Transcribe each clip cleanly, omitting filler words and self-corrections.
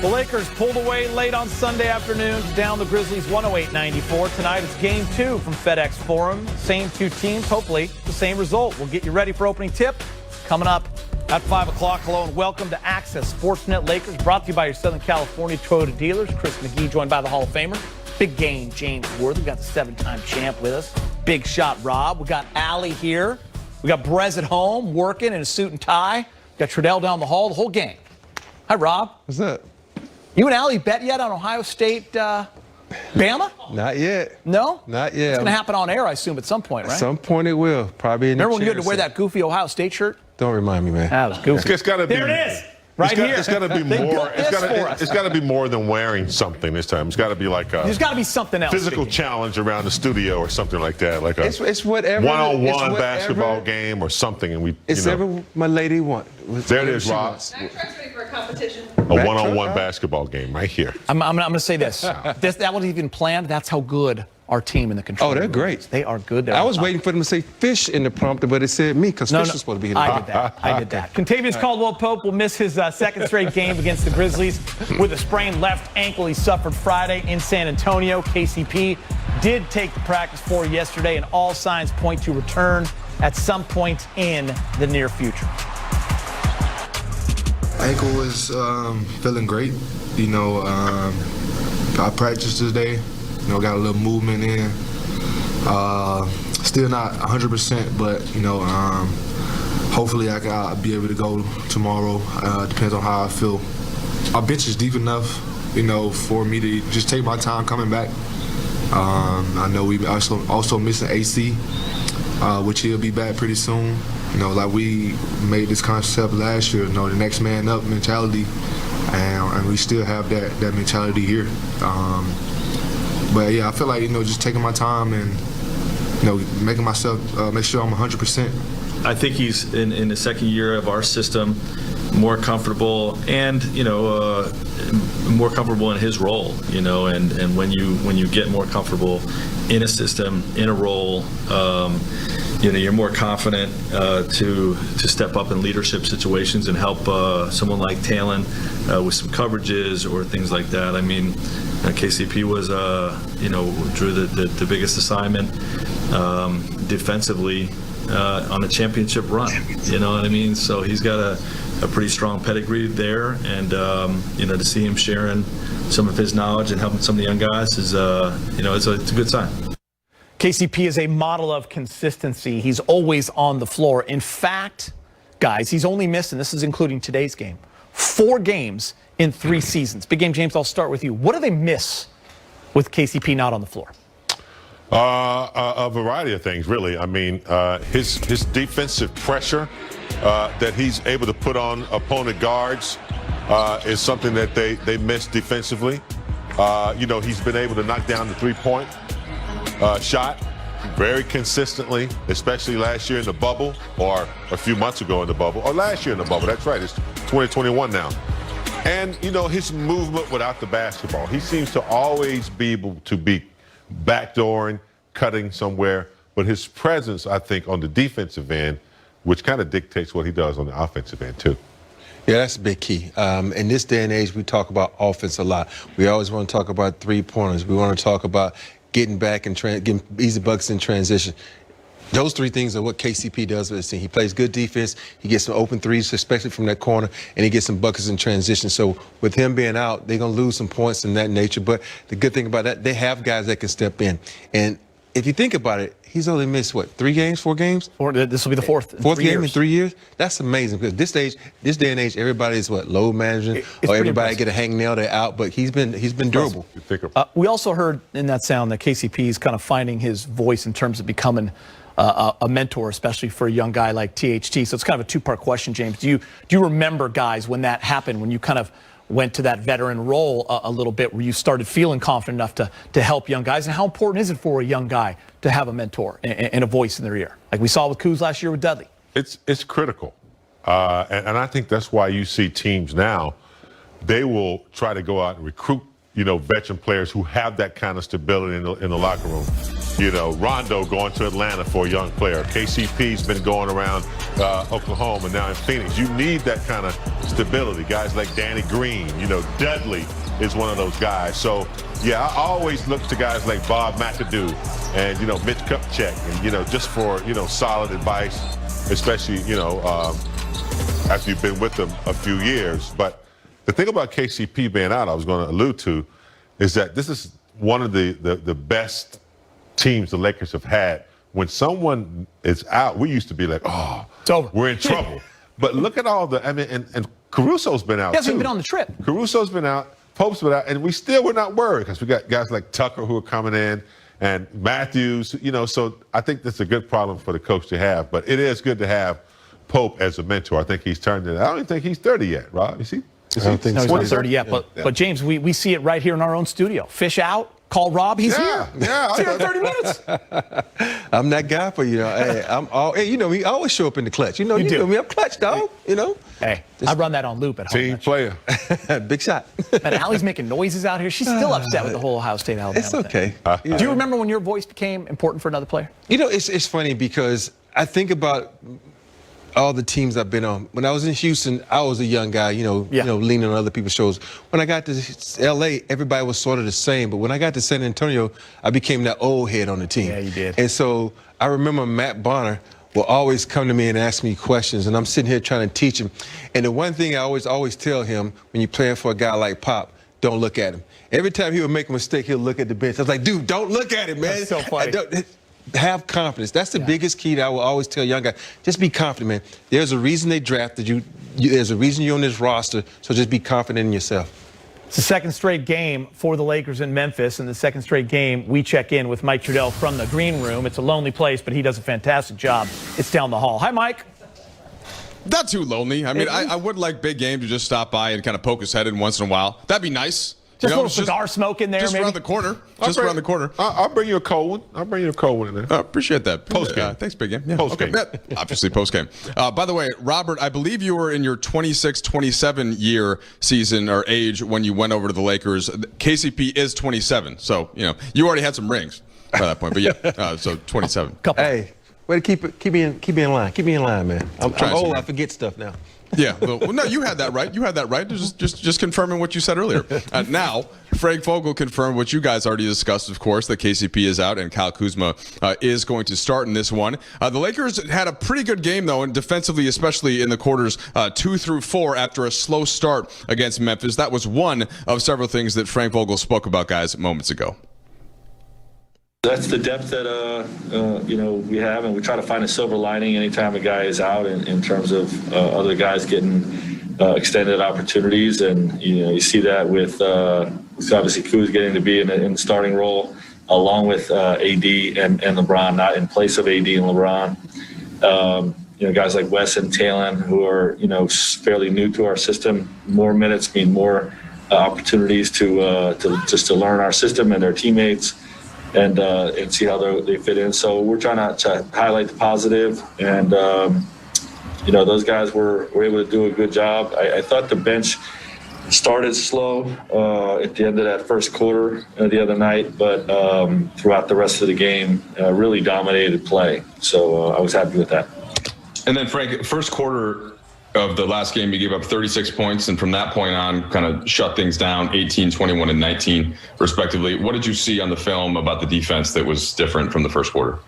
The Lakers pulled away late on Sunday afternoon to down the Grizzlies 108-94. Tonight it's Game 2 from FedEx Forum. Same two teams, hopefully the same result. We'll get you ready for opening tip coming up at 5 o'clock. Hello and welcome to Access Sportsnet Lakers, brought to you by your Southern California Toyota dealers. Chris McGee joined by the Hall of Famer. Big game James Worthy. We got the 7-time champ with us. Big shot Rob. We got Allie here. We got Brez at home working in a suit and tie. We got Trudell down the hall, the whole gang. Hi, Rob. What's up? You and Allie bet yet on Ohio State, Bama? Not yet. No? Not yet. It's going to happen on air, I assume, at some point, right? At some point it will. Probably in the Remember when you had to wear that goofy Ohio State shirt? Don't remind me, man. That was goofy. It's gotta be, there it is. Right here. It's got to be more. It's got to be more than wearing something this time. It's got to be like a. There's got to be something else. Physical challenge around the studio or something like that, like a. It's whatever. One-on-one basketball game or something, and we. It's ever my lady wants. There it is, Rob. Backtrack's ready for a competition. A one-on-one basketball game right here. I'm going to say this. That wasn't even planned. That's how good our team in the control. Oh, they're great. They are good. I was waiting for them to say fish in the prompter, but it said me because fish was supposed to be in the prompter. I did that. Contavious Caldwell-Pope will miss his second straight game against the Grizzlies with a sprained left ankle he suffered Friday in San Antonio. KCP did take the practice floor yesterday, and all signs point to return at some point in the near future. Ankle is feeling great. You know, I practiced today. You know, got a little movement in. Still not 100%, but you know, hopefully I'll be able to go tomorrow. Depends on how I feel. Our bench is deep enough, you know, for me to just take my time coming back. I know we also missing AC, which he'll be back pretty soon. You know, like we made this concept last year, you know, the next man up mentality, and we still have that mentality here. But yeah, I feel like, you know, just taking my time and, you know, making myself make sure I'm 100%. I think he's in the second year of our system, more comfortable, and you know, more comfortable in his role. You know, and when you get more comfortable in a system, in a role, you know, you're more confident to step up in leadership situations and help someone like Talon with some coverages or things like that. I mean, KCP was, you know, drew the biggest assignment defensively on a championship run. You know what I mean? So he's got a pretty strong pedigree there, and you know, to see him sharing some of his knowledge and helping some of the young guys is, you know, it's a good sign. KCP is a model of consistency. He's always on the floor. In fact, guys, he's only missed, and this is including today's game, 4 games in 3 seasons. Big Game James, I'll start with you. What do they miss with KCP not on the floor? A variety of things, really. I mean, his defensive pressure that he's able to put on opponent guards is something that they miss defensively. You know, he's been able to knock down the three-point shot very consistently, especially last year in the bubble, or a few months ago in the bubble, or last year in the bubble. That's right, it's 2021 now. And, you know, his movement without the basketball, he seems to always be able to be backdooring, cutting somewhere, but his presence, I think, on the defensive end, which kind of dictates what he does on the offensive end, too. Yeah, that's a big key. In this day and age, we talk about offense a lot. We always want to talk about three-pointers. We want to talk about getting back and getting easy buckets in transition. Those 3 things are what KCP does with his team. He plays good defense. He gets some open threes, especially from that corner, and he gets some buckets in transition. So with him being out, they're going to lose some points in that nature. But the good thing about that, they have guys that can step in. And if you think about it, he's only missed, what, 3 games, 4 games? Or this will be the fourth game in 3 years? That's amazing, because this day and age, everybody is, what, load managing, or everybody get a hangnail, they're out, but he's been durable. We also heard in that sound that KCP is kind of finding his voice in terms of becoming a mentor, especially for a young guy like THT. So it's kind of a 2-part question, James. Do you remember, guys, when that happened, when you kind of went to that veteran role a little bit, where you started feeling confident enough to help young guys? And how important is it for a young guy to have a mentor and a voice in their ear, like we saw with Kuz last year with Dudley? It's critical, and I think that's why you see teams now, they will try to go out and recruit, you know, veteran players who have that kind of stability in the locker room. Rondo going to Atlanta for a young player. KCP's been going around Oklahoma and now in Phoenix. You need that kind of stability. Guys like Danny Green, Dudley is one of those guys. So, yeah, I always look to guys like Bob McAdoo and, Mitch Kupchak, and, just for, solid advice, especially, after you've been with them a few years. But the thing about KCP being out, I was going to allude to, is that this is one of the best teams the Lakers have had. When someone is out, we used to be like, oh, it's over. We're in trouble. But look at all and Caruso's been out, He hasn't too. even been on the trip. Caruso's been out, Pope's been out, and we still were not worried because we got guys like Tucker who are coming in and Matthews, so I think that's a good problem for the coach to have. But it is good to have Pope as a mentor. I think he's turned it. I don't even think he's 30 yet, Rob. Is he? I don't think No, so. he's not 30 yet. But James, we see it right here in our own studio. Fish out. Call Rob. He's here. Yeah. He's here in 30 minutes. I'm that guy for you. Hey, I always show up in the clutch. You know me. I'm clutch, dog. Hey, I run that on loop at home. Team player. Big shot. And Allie's making noises out here. She's still upset with the whole Ohio State Alabama It's okay. thing. Do you remember when your voice became important for another player? It's funny because I think about all the teams I've been on. When I was in Houston, I was a young guy, leaning on other people's shoulders. When I got to LA, everybody was sort of the same. But when I got to San Antonio, I became that old head on the team. Yeah, you did. And so I remember Matt Bonner will always come to me and ask me questions, and I'm sitting here trying to teach him. And the one thing I always tell him when you're playing for a guy like Pop, don't look at him. Every time he would make a mistake, he'll look at the bench. I was like, dude, don't look at him, man. That's so funny. Have confidence. That's the biggest key that I will always tell young guys. Just be confident, man. There's a reason they drafted you. There's a reason you're on this roster, so just be confident in yourself. It's the second straight game for the Lakers in Memphis, and the second straight game we check in with Mike Trudell from the green room. It's a lonely place, but he does a fantastic job. It's down the hall. Hi, Mike. Not too lonely. I mean, I would like Big Game to just stop by and kind of poke his head in once in a while. That'd be nice. Just a little cigar smoke in there, just maybe? around the corner. Around the corner. I'll bring you a cold one. I'll bring you a cold one in there. Appreciate that. Post game. Thanks, Big Game. Yeah, Post game. Okay. Obviously, post game. By the way, Robert, I believe you were in your 26-27 year season or age when you went over to the Lakers. KCP is 27, so you already had some rings by that point. But yeah, so 27. Hey, way to keep me in line. Keep me in line, man. I'm old. I forget stuff now. Yeah, well, no, you had that right. You had that right. Just confirming what you said earlier. Now, Frank Vogel confirmed what you guys already discussed, of course, that KCP is out and Kyle Kuzma is going to start in this one. The Lakers had a pretty good game, though, and defensively, especially in the quarters 2 through 4 after a slow start against Memphis. That was one of several things that Frank Vogel spoke about, guys, moments ago. That's the depth that we have, and we try to find a silver lining anytime a guy is out in terms of other guys getting extended opportunities, and you see that with obviously Kuz getting to be in the starting role along with AD and LeBron, not in place of AD and LeBron. Guys like Wes and Talon who are fairly new to our system. More minutes mean more opportunities to learn our system and their teammates. And see how they fit in. So we're trying to highlight the positive, and those guys were able to do a good job. I thought the bench started slow at the end of that first quarter the other night, but throughout the rest of the game, really dominated play. So I was happy with that. And then Frank, first quarter of the last game, you gave up 36 points, and from that point on, kind of shut things down, 18, 21, and 19, respectively. What did you see on the film about the defense that was different from the first quarter?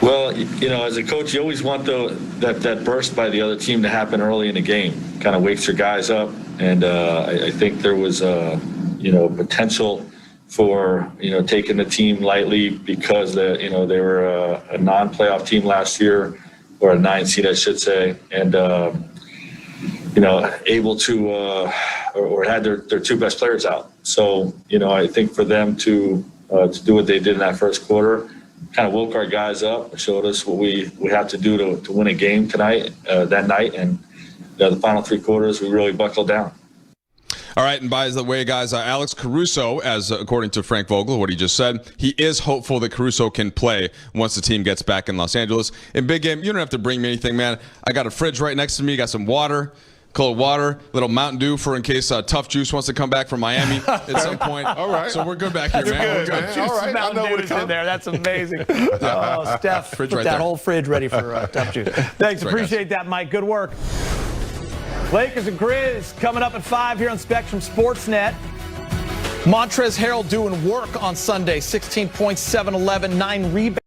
Well, as a coach, you always want that burst by the other team to happen early in the game. Kind of wakes your guys up, and I think there was potential for taking the team lightly because they were a non-playoff team last year, or a 9 seed, I should say, and able to or had their 2 best players out. So I think for them to do what they did in that first quarter, kind of woke our guys up, showed us what we have to do to win a game that night, and the final 3 quarters we really buckled down. All right, and by the way, guys, Alex Caruso, as according to Frank Vogel, what he just said, he is hopeful that Caruso can play once the team gets back in Los Angeles. In Big Game, you don't have to bring me anything, man. I got a fridge right next to me, got some water, cold water, little Mountain Dew for in case Tough Juice wants to come back from Miami at some point. All right. So we're good back here, man. Good, We're good. man. All right. I Mountain know Dew where to is in come. there. That's amazing. Oh, Steph, Fridge put right that there. whole fridge ready for Tough Juice. Thanks, right, appreciate that, Mike. Good work. Lakers and Grizz coming up at 5 here on Spectrum Sportsnet. Montrezl Harrell doing work on Sunday. 16 points, 7-11, 9 rebounds.